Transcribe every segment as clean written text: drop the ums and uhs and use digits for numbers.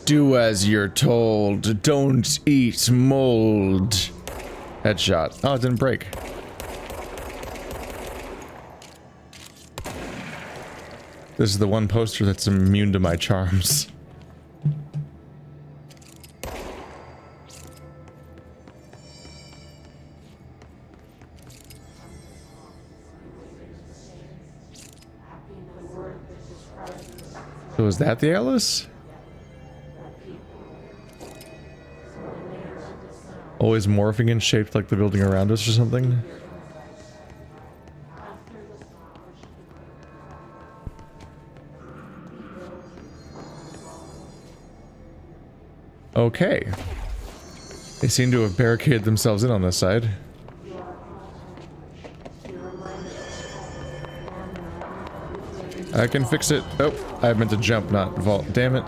Do as you're told. Don't eat mold. Headshot. Oh, it didn't break. This is the one poster that's immune to my charms. So is that the Alice? Always morphing and shaped like the building around us or something? Okay. They seem to have barricaded themselves in on this side. I can fix it. Oh, I meant to jump, not vault. Damn it.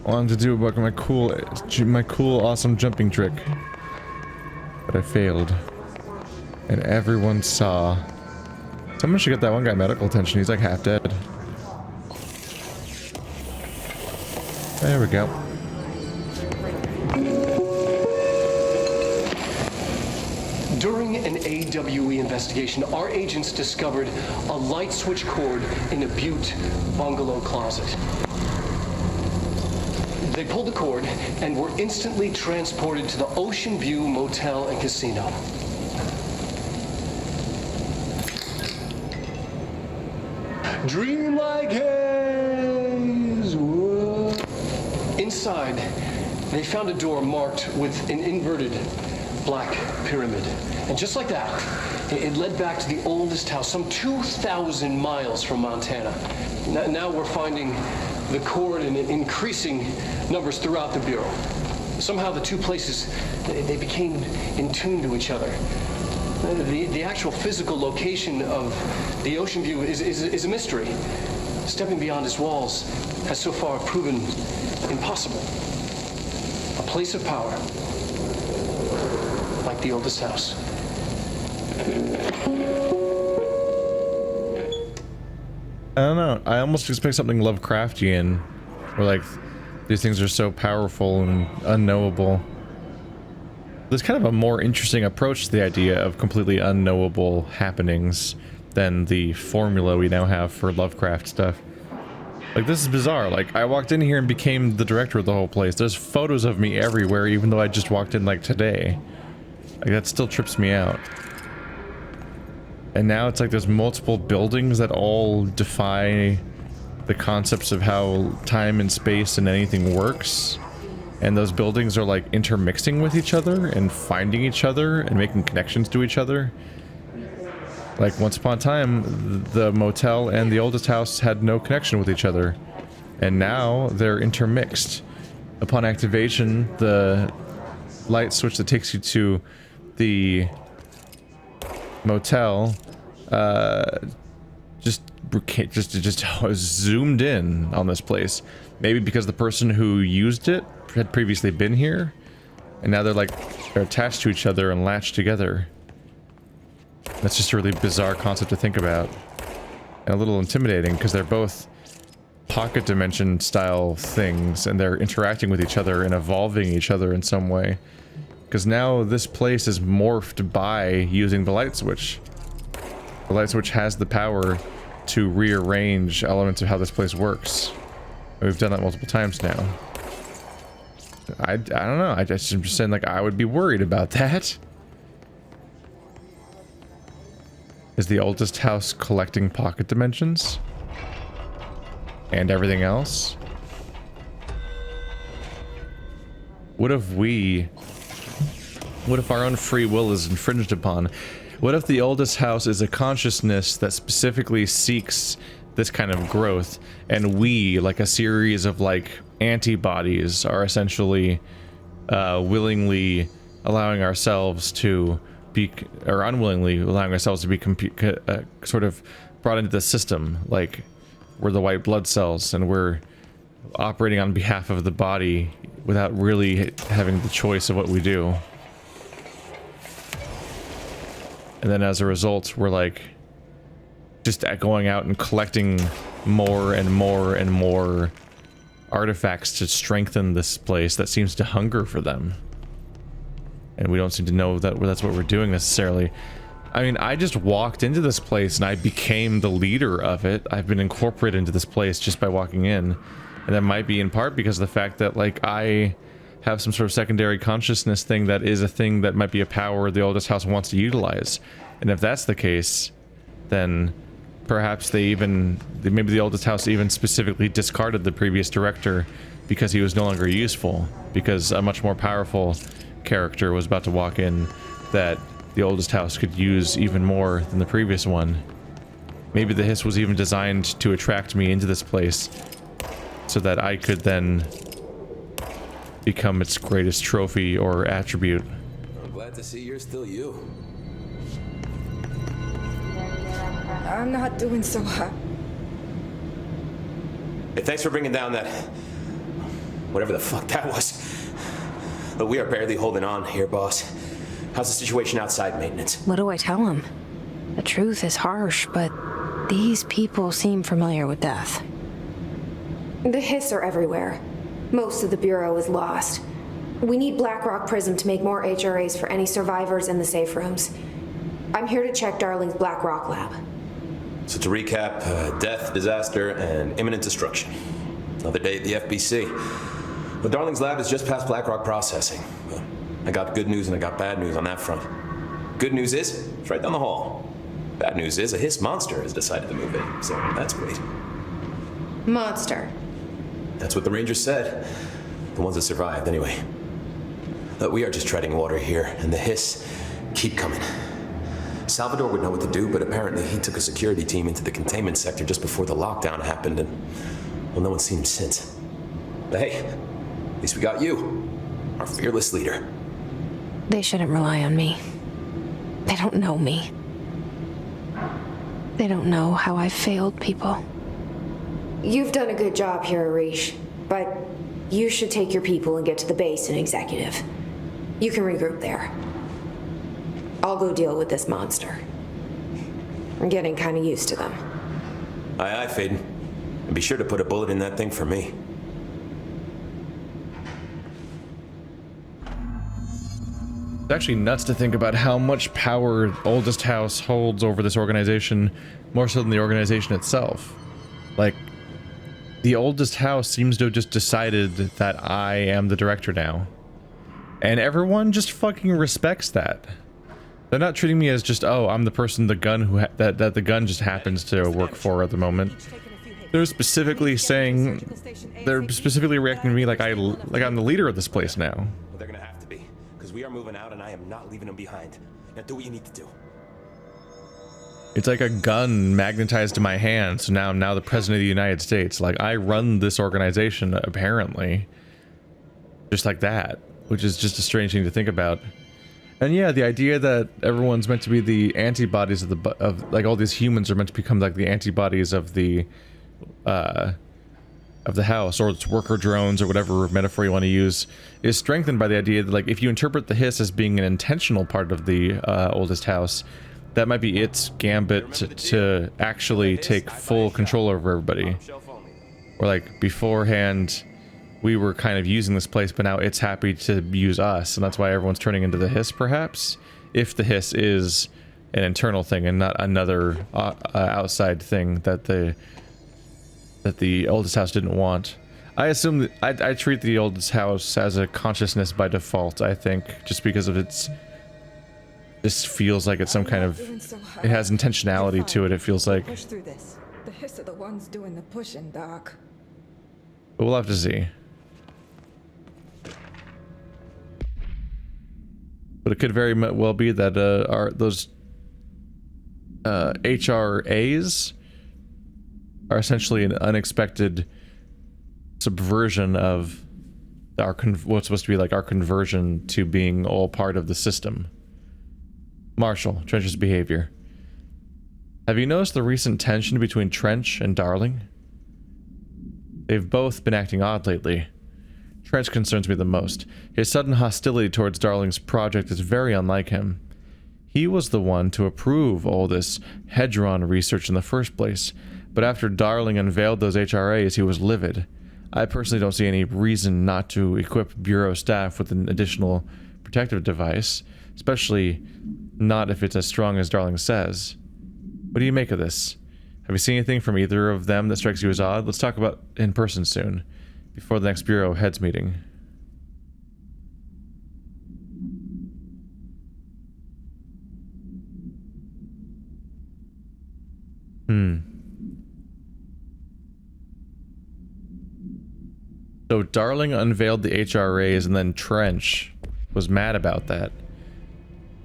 I wanted to do my cool, awesome jumping trick. But I failed. And everyone saw. Someone should get that one guy medical attention. He's like half dead. There we go. During an AWE investigation, our agents discovered a light switch cord in a Butte bungalow closet. They pulled the cord and were instantly transported to the Ocean View Motel and Casino. Dream like haze. Whoa. Inside, they found a door marked with an inverted black pyramid. And just like that, it led back to the oldest house, some 2,000 miles from Montana. Now we're finding the cord in increasing numbers throughout the Bureau. Somehow the two places, they became in tune to each other. The actual physical location of the Ocean View is a mystery. Stepping beyond its walls has so far proven impossible. A place of power, like the oldest house. I don't know. I almost expect something Lovecraftian, where like these things are so powerful and unknowable. There's kind of a more interesting approach to the idea of completely unknowable happenings than the formula we now have for Lovecraft stuff. Like, this is bizarre. Like, I walked in here and became the director of the whole place. There's photos of me everywhere, even though I just walked in like today. Like, that still trips me out. And now it's like there's multiple buildings that all defy the concepts of how time and space and anything works. And those buildings are like intermixing with each other and finding each other and making connections to each other. Like, once upon a time, the motel and the oldest house had no connection with each other. And now they're intermixed. Upon activation, the light switch that takes you to the motel just zoomed in on this place. Maybe because the person who used it had previously been here, and now they're attached to each other and latched together. That's just a really bizarre concept to think about, and a little intimidating because they're both pocket dimension style things, and they're interacting with each other and evolving each other in some way. Because now this place is morphed by using the light switch. The light switch has the power to rearrange elements of how this place works. We've done that multiple times now. I don't know. I'm just saying, like, I would be worried about that. Is the oldest house collecting pocket dimensions? And everything else? What if our own free will is infringed upon? What if the oldest house is a consciousness that specifically seeks this kind of growth, and we, like a series of like antibodies, are essentially willingly allowing ourselves to be, or unwillingly allowing ourselves to be sort of brought into the system? Like, we're the white blood cells and we're operating on behalf of the body without really having the choice of what we do. And then as a result, we're like just going out and collecting more and more and more artifacts to strengthen this place that seems to hunger for them. And we don't seem to know that that's what we're doing necessarily. I mean, I just walked into this place and I became the leader of it. I've been incorporated into this place just by walking in. And that might be in part because of the fact that, like, I have some sort of secondary consciousness thing that is a thing that might be a power the oldest house wants to utilize. And if that's the case, then perhaps maybe the oldest house even specifically discarded the previous director because he was no longer useful, because a much more powerful character was about to walk in that the oldest house could use even more than the previous one. Maybe the hiss was even designed to attract me into this place so that I could then become its greatest trophy or attribute. I'm glad to see you're still you. I'm not doing so hot. Hey, thanks for bringing down that... whatever the fuck that was. But we are barely holding on here, boss. How's the situation outside maintenance? What do I tell him? The truth is harsh, but these people seem familiar with death. The hiss are everywhere. Most of the Bureau is lost. We need Blackrock Prism to make more HRAs for any survivors in the safe rooms. I'm here to check Darling's Blackrock lab. So to recap, death, disaster, and imminent destruction. Another day at the FBC. But Darling's lab is just past Blackrock processing. I got good news and I got bad news on that front. Good news is, it's right down the hall. Bad news is, a hiss monster has decided to move in, so that's great. Monster. That's what the Rangers said. The ones that survived, anyway. But we are just treading water here, and the hiss keep coming. Salvador would know what to do, but apparently he took a security team into the containment sector just before the lockdown happened, and, well, no one's seen him since. But hey, at least we got you, our fearless leader. They shouldn't rely on me. They don't know me. They don't know how I've failed people. You've done a good job here, Arish, but you should take your people and get to the base in Executive. You can regroup there. I'll go deal with this monster. I'm getting kind of used to them. Aye, aye, Faden. And be sure to put a bullet in that thing for me. It's actually nuts to think about how much power Oldest House holds over this organization, more so than the organization itself. Like, the Oldest House seems to have just decided that I am the director now. And everyone just fucking respects that. They're not treating me as just, oh, I'm the person the gun that the gun just happens to work for at the moment. They're specifically saying, they're specifically reacting to me like I'm the leader of this place now. Well, they're gonna have to be, because we are moving out and I am not leaving them behind. Now do what you need to do. It's like a gun magnetized to my hand, so now I'm the president of the United States. Like, I run this organization, apparently. Just like that, which is just a strange thing to think about. And yeah, the idea that everyone's meant to be the antibodies of like all these humans are meant to become like the antibodies of the house, or its worker drones, or whatever metaphor you want to use, is strengthened by the idea that, like, if you interpret the hiss as being an intentional part of the Oldest House, that might be its gambit to actually take full control over everybody. Or like, beforehand, we were kind of using this place, but now it's happy to use us, and that's why everyone's turning into the hiss, perhaps? If the hiss is an internal thing and not another outside thing that the Oldest House didn't want. I assume that I treat the Oldest House as a consciousness by default, I think, just because of its... This feels like it's some kind of... It has intentionality to it, it feels like. Push through this. The hiss are the ones doing the pushing, Doc. But we'll have to see. But it could very well be that those HRAs are essentially an unexpected subversion of our what's supposed to be like our conversion to being all part of the system. Marshall, Trench's behavior. Have you noticed the recent tension between Trench and Darling? They've both been acting odd lately. Trench concerns me the most. His sudden hostility towards Darling's project is very unlike him. He was the one to approve all this Hedron research in the first place, but after Darling unveiled those HRAs, he was livid. I personally don't see any reason not to equip Bureau staff with an additional protective device, especially not if it's as strong as Darling says. What do you make of this? Have you seen anything from either of them that strikes you as odd? Let's talk about in person soon, before the next Bureau heads meeting. So Darling unveiled the HRAs and then Trench was mad about that.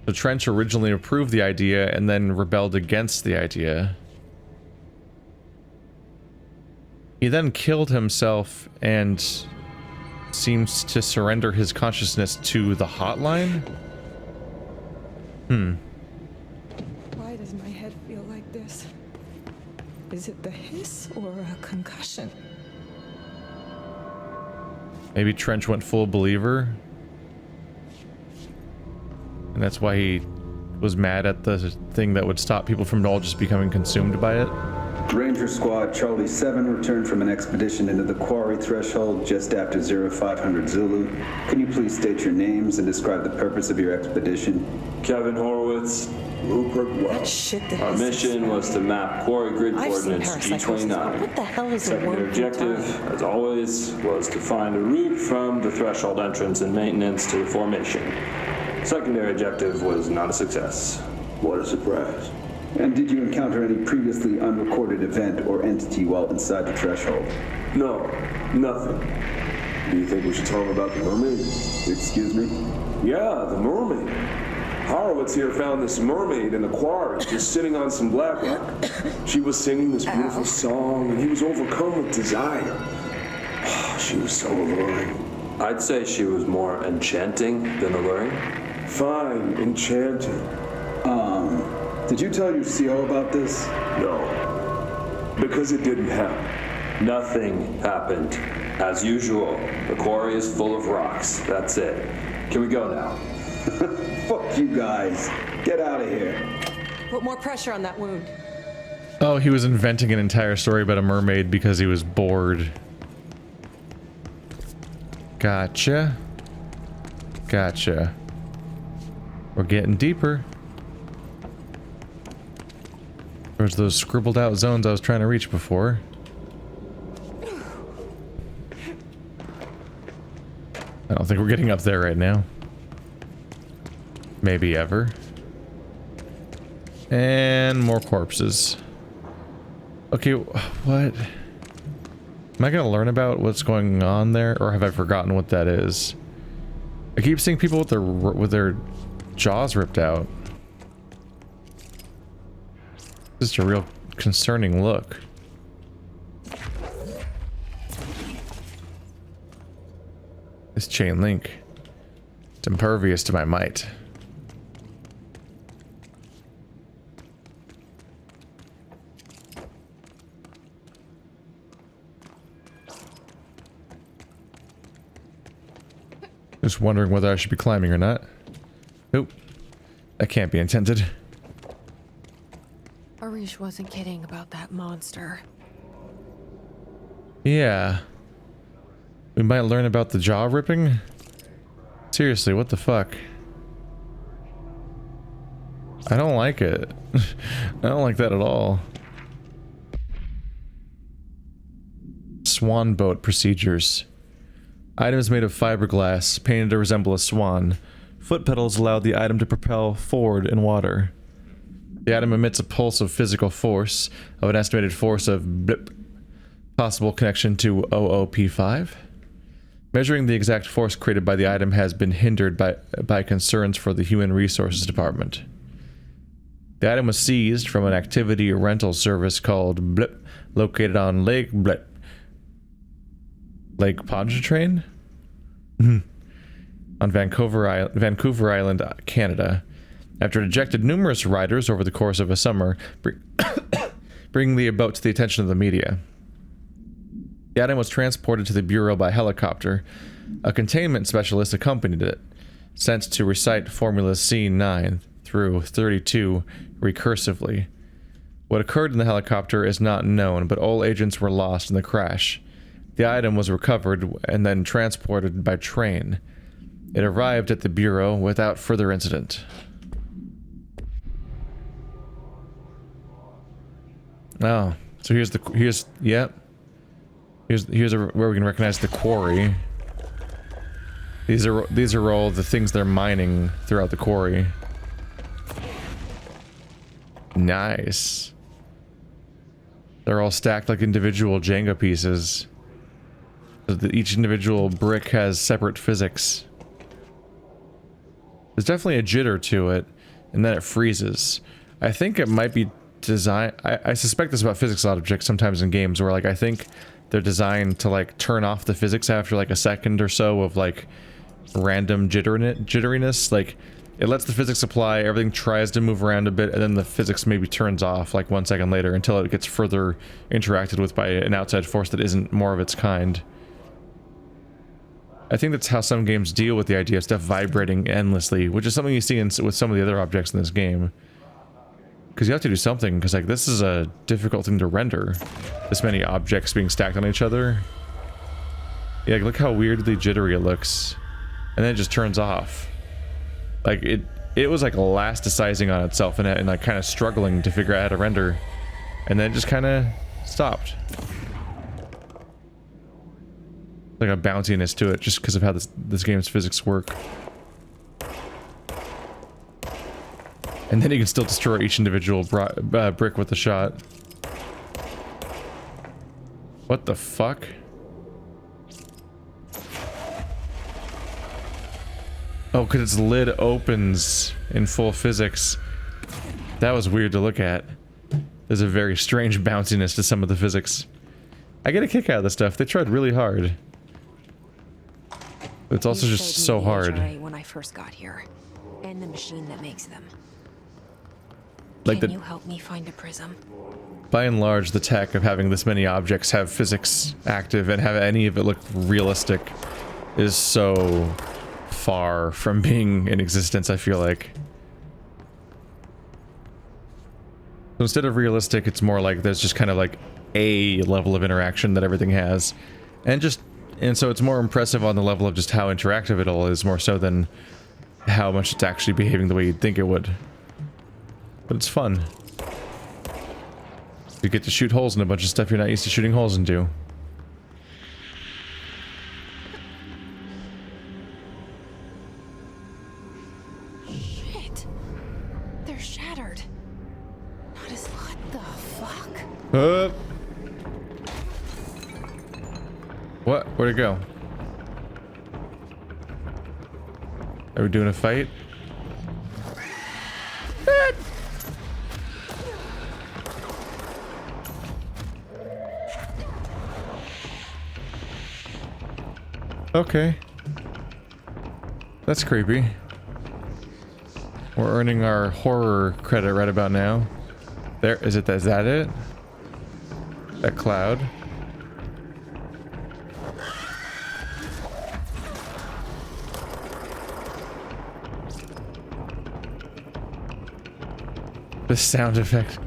So Trench originally approved the idea and then rebelled against the idea. He then killed himself and seems to surrender his consciousness to the hotline? Why does my head feel like this? Is it the hiss or a concussion? Maybe Trench went full believer? And that's why he was mad at the thing that would stop people from all just becoming consumed by it? Ranger Squad Charlie 7 returned from an expedition into the Quarry threshold just after 0500 Zulu. Can you please state your names and describe the purpose of your expedition? Kevin Horowitz, Rupert Wells. Shit that Our is- mission was to map Quarry grid I've seen coordinates parapsychosis. G29. What the hell is a Secondary word objective, as always, was to find a route from the threshold entrance and maintenance to the formation. Secondary objective was not a success. What a surprise. And did you encounter any previously unrecorded event or entity while inside the threshold? No, nothing. Do you think we should tell him about the mermaid? Excuse me? Yeah, the mermaid. Horowitz here found this mermaid in the quarry, just sitting on some Blackrock. She was singing this beautiful song, and he was overcome with desire. She was so alluring. I'd say she was more enchanting than alluring. Fine, enchanting. Did you tell your CO about this? No, because it didn't happen. Nothing happened. As usual, the quarry is full of rocks. That's it. Can we go now? Fuck you guys. Get out of here. Put more pressure on that wound. Oh, he was inventing an entire story about a mermaid because he was bored. Gotcha. Gotcha. We're getting deeper. There's those scribbled out zones I was trying to reach before. I don't think we're getting up there right now. Maybe ever. And more corpses. Okay, what? Am I gonna learn about what's going on there, or have I forgotten what that is? I keep seeing people with their jaws ripped out. Just a real concerning look. This chain link. It's impervious to my might. Just wondering whether I should be climbing or not. Nope. That can't be intended. Arish wasn't kidding about that monster. Yeah. We might learn about the jaw ripping? Seriously, what the fuck? I don't like it. I don't like that at all. Swan boat procedures. Items made of fiberglass, painted to resemble a swan. Foot pedals allow the item to propel forward in water. The item emits a pulse of physical force of an estimated force of blip. Possible connection to OOP5. Measuring the exact force created by the item has been hindered by concerns for the Human Resources Department. The item was seized from an activity rental service called Blip, located on Lake Blip. Lake Pontchartrain? On Vancouver Island, Canada. After it ejected numerous riders over the course of a summer, bringing the boat to the attention of the media. The item was transported to the Bureau by helicopter. A containment specialist accompanied it, sent to recite formulas C9 through 32 recursively. What occurred in the helicopter is not known, but all agents were lost in the crash. The item was recovered and then transported by train. It arrived at the Bureau without further incident. Oh, so here's where we can recognize the quarry. These are all the things they're mining throughout the quarry. Nice. They're all stacked like individual Jenga pieces. So that each individual brick has separate physics. There's definitely a jitter to it, and then it freezes. I think it might be designed. I suspect this about physics objects sometimes in games where, like, I think they're designed to, like, turn off the physics after, like, a second or so of, like, random jitteriness. Like, it lets the physics apply, everything tries to move around a bit, and then the physics maybe turns off, like, 1 second later until it gets further interacted with by an outside force that isn't more of its kind. I think that's how some games deal with the idea of stuff vibrating endlessly, which is something you see with some of the other objects in this game. Because you have to do something, because, like, this is a difficult thing to render. This many objects being stacked on each other. Yeah, look how weirdly jittery it looks. And then it just turns off. Like, it was, like, elasticizing on itself and like, kind of struggling to figure out how to render. And then it just kind of stopped. Like a bounciness to it, just because of how this game's physics work. And then you can still destroy each individual brick with a shot. What the fuck? Oh, because its lid opens in full physics. That was weird to look at. There's a very strange bounciness to some of the physics. I get a kick out of this stuff. They tried really hard. But it's also just so hard. When I first got here, and the machine that makes them. Like, Can you help me find a prism? by and large, the tech of having this many objects have physics active and have any of it look realistic is so far from being in existence, I feel like. So instead of realistic, it's more like there's just kind of like a level of interaction that everything has. And so it's more impressive on the level of just how interactive it all is, more so than how much it's actually behaving the way you'd think it would. But it's fun. You get to shoot holes in a bunch of stuff you're not used to shooting holes into. Shit. They're shattered. Not as what the fuck? What? Where'd it go? Are we doing a fight? Okay. That's creepy. We're earning our horror credit right about now. There, is that it? That cloud? The sound effect.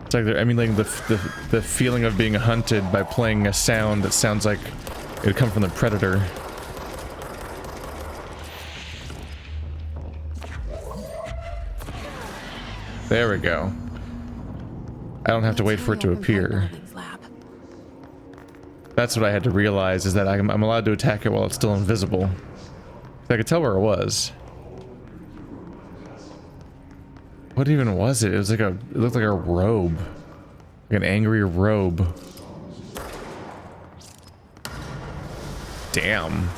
It's like I mean, like the feeling of being hunted by playing a sound that sounds like it would come from the predator. There we go. I don't have to wait for it to appear. That's what I had to realize, is that I'm allowed to attack it while it's still invisible. I could tell where it was. What even was it? It was like it looked like a robe. Like an angry robe. Damn.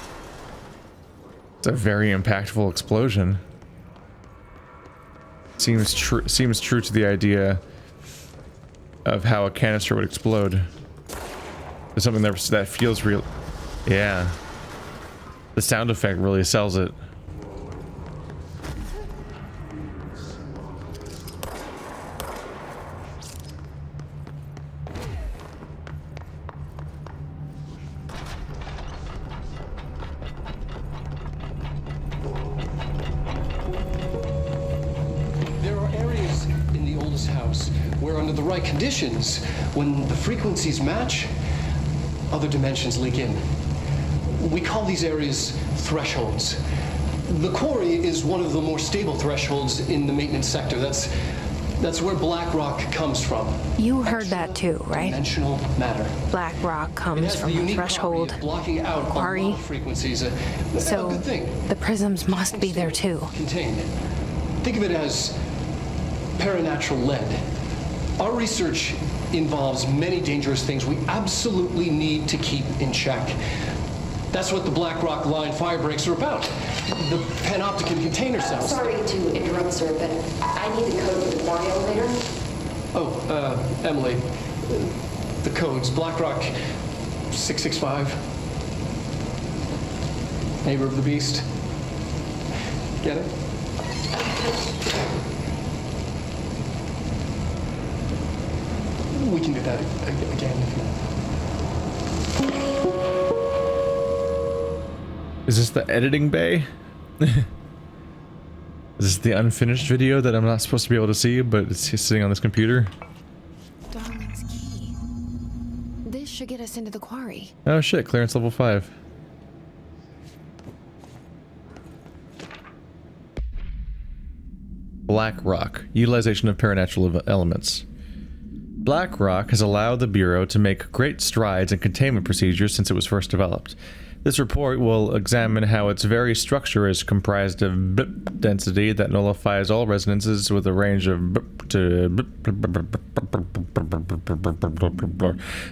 It's a very impactful explosion. Seems true to the idea of how a canister would explode. There's something that feels real. Yeah. The sound effect really sells it. right conditions, when the frequencies match, other dimensions leak in. We call these areas thresholds. The Quarry is one of the more stable thresholds in the maintenance sector. That's where Blackrock comes from. You heard that too, right? Dimensional matter. Blackrock It comes has the from the unique threshold. property of blocking out a Quarry. lot of frequencies. A So good thing. the prisms must be there too. Contained. Think of it as paranatural lead. Our research involves many dangerous things we absolutely need to keep in check. That's what the Blackrock line fire breaks are about. The panopticon container cells. Sorry to interrupt, sir, but I need the code for the Quarry elevator. Oh, Emily. The codes. Blackrock 665. Neighbor of the Beast. Get it? We can do that again if you want. Is this the editing bay? Is this the unfinished video that I'm not supposed to be able to see, but it's sitting on this computer? Darling's key. This should get us into the Quarry. Oh shit, clearance level 5. Blackrock, utilization of paranatural elements. Blackrock has allowed the Bureau to make great strides in containment procedures since it was first developed. This report will examine how its very structure is comprised of blip density that nullifies all resonances with a range of blip to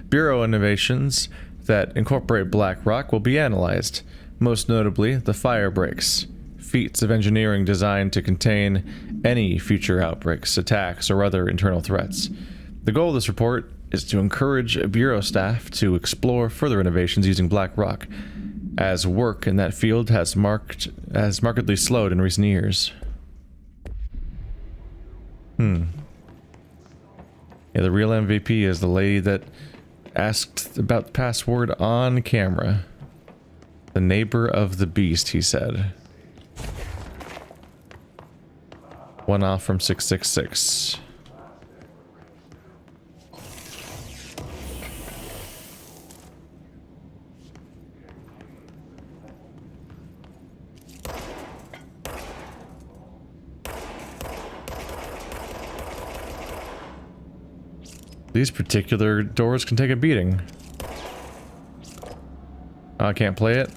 Bureau innovations that incorporate Blackrock will be analyzed, most notably the fire breaks, feats of engineering designed to contain any future outbreaks, attacks, or other internal threats. The goal of this report is to encourage Bureau staff to explore further innovations using Blackrock, as work in that field has markedly slowed in recent years. Yeah, the real MVP is the lady that asked about the password on camera. The neighbor of the beast, he said. One off from 666. These particular doors can take a beating. Oh, I can't play it.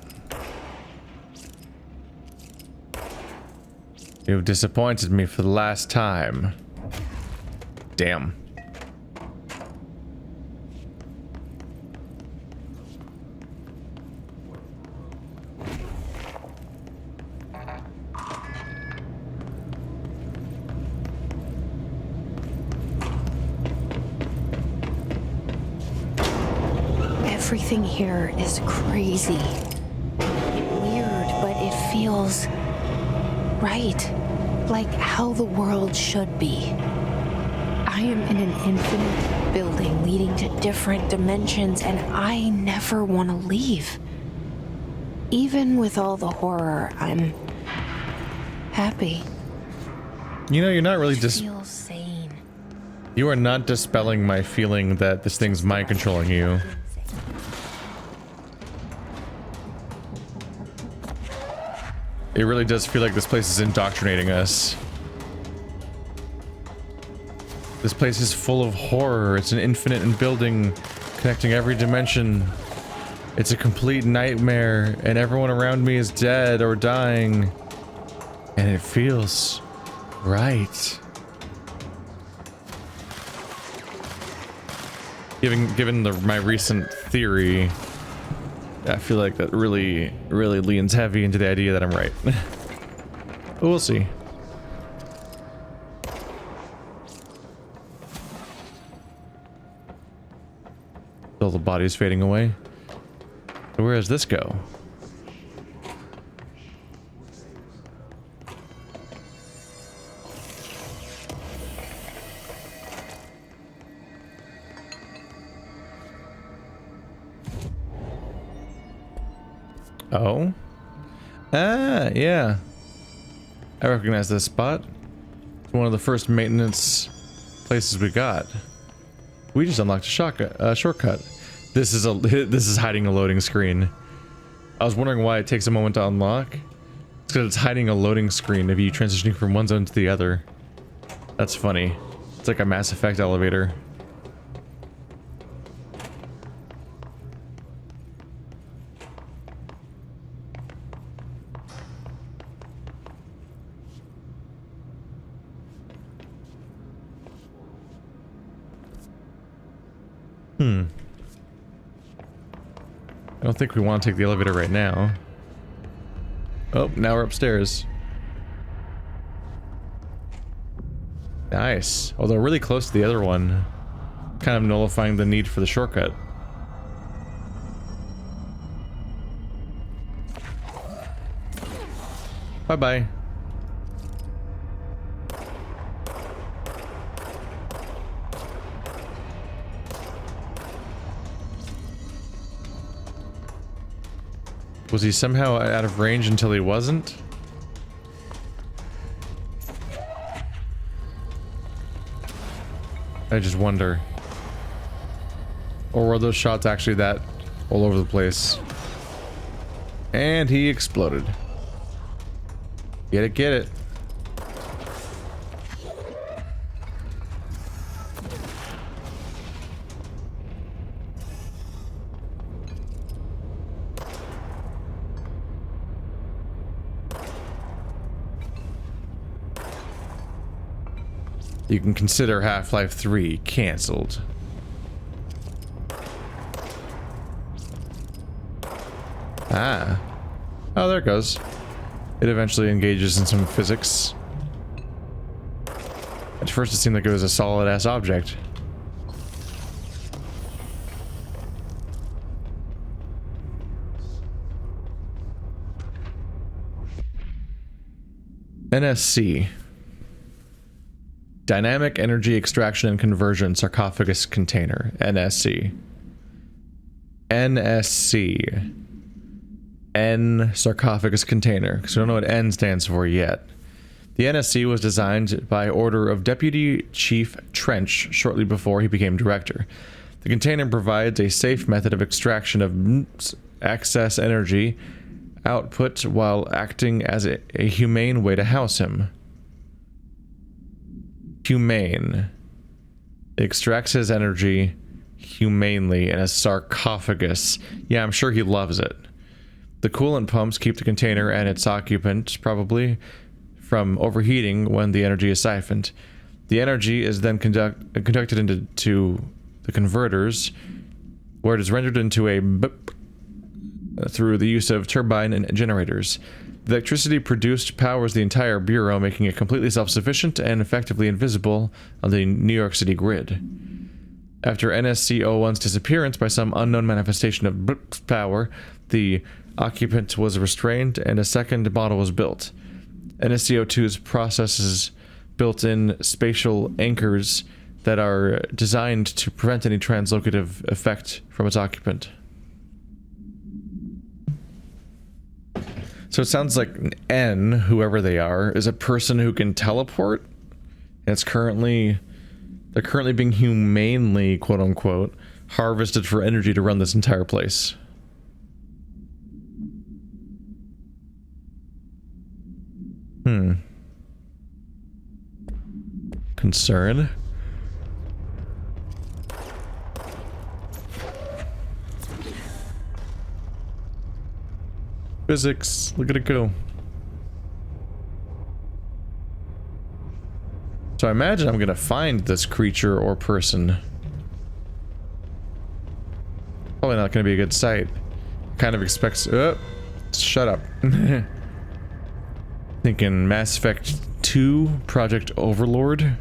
You've disappointed me for the last time. Damn. Everything here is crazy. Weird, but it feels right. Like how the world should be. I am in an infinite building leading to different dimensions, and I never want to leave. Even with all the horror, I'm happy. You know, you're not really just. Feels sane. You are not dispelling my feeling that this thing's mind controlling you. It really does feel like this place is indoctrinating us. This place is full of horror. It's an infinite building connecting every dimension. It's a complete nightmare, and everyone around me is dead or dying. And it feels right. Given my recent theory, I feel like that really leans heavy into the idea that I'm right. But we'll see. All the bodies fading away. So where does this go? Oh. Ah, yeah. I recognize this spot. It's one of the first maintenance places we got. We just unlocked a shortcut. This is hiding a loading screen. I was wondering why it takes a moment to unlock. It's because it's hiding a loading screen of you transitioning from one zone to the other. That's funny. It's like a Mass Effect elevator. I don't think we want to take the elevator right now. Oh, now we're upstairs. Nice. Although really close to the other one. Kind of nullifying the need for the shortcut. Bye-bye. Was he somehow out of range until he wasn't? I just wonder. Or were those shots actually that all over the place? And he exploded. Get it, get it. You can consider Half-Life 3 cancelled. Ah. Oh, there it goes. It eventually engages in some physics. At first it seemed like it was a solid-ass object. NSC. Dynamic Energy Extraction and Conversion Sarcophagus Container. NSC. NSC. N sarcophagus container, because we don't know what N stands for yet. The NSC was designed by order of Deputy Chief Trench shortly before he became director. The container provides a safe method of extraction of excess energy output while acting as a humane way to house him. Humane. It extracts his energy humanely in a sarcophagus. Yeah, I'm sure he loves it. The coolant pumps keep the container and its occupant, probably, from overheating when the energy is siphoned. The energy is then conducted into the converters, where it is rendered into a bip through the use of turbine and generators. The electricity produced powers the entire bureau, making it completely self-sufficient and effectively invisible on the New York City grid. After NSC-01's disappearance by some unknown manifestation of bip power, the occupant was restrained and a second model was built. NSC-02's processes built-in spatial anchors that are designed to prevent any translocative effect from its occupant. So it sounds like N, whoever they are, is a person who can teleport. And they're currently being humanely, quote-unquote, harvested for energy to run this entire place. Concern. Physics, look at it go. So I imagine I'm gonna find this creature or person. Probably not gonna be a good sight. Kind of expects. Shut up. Thinking Mass Effect 2 Project Overlord.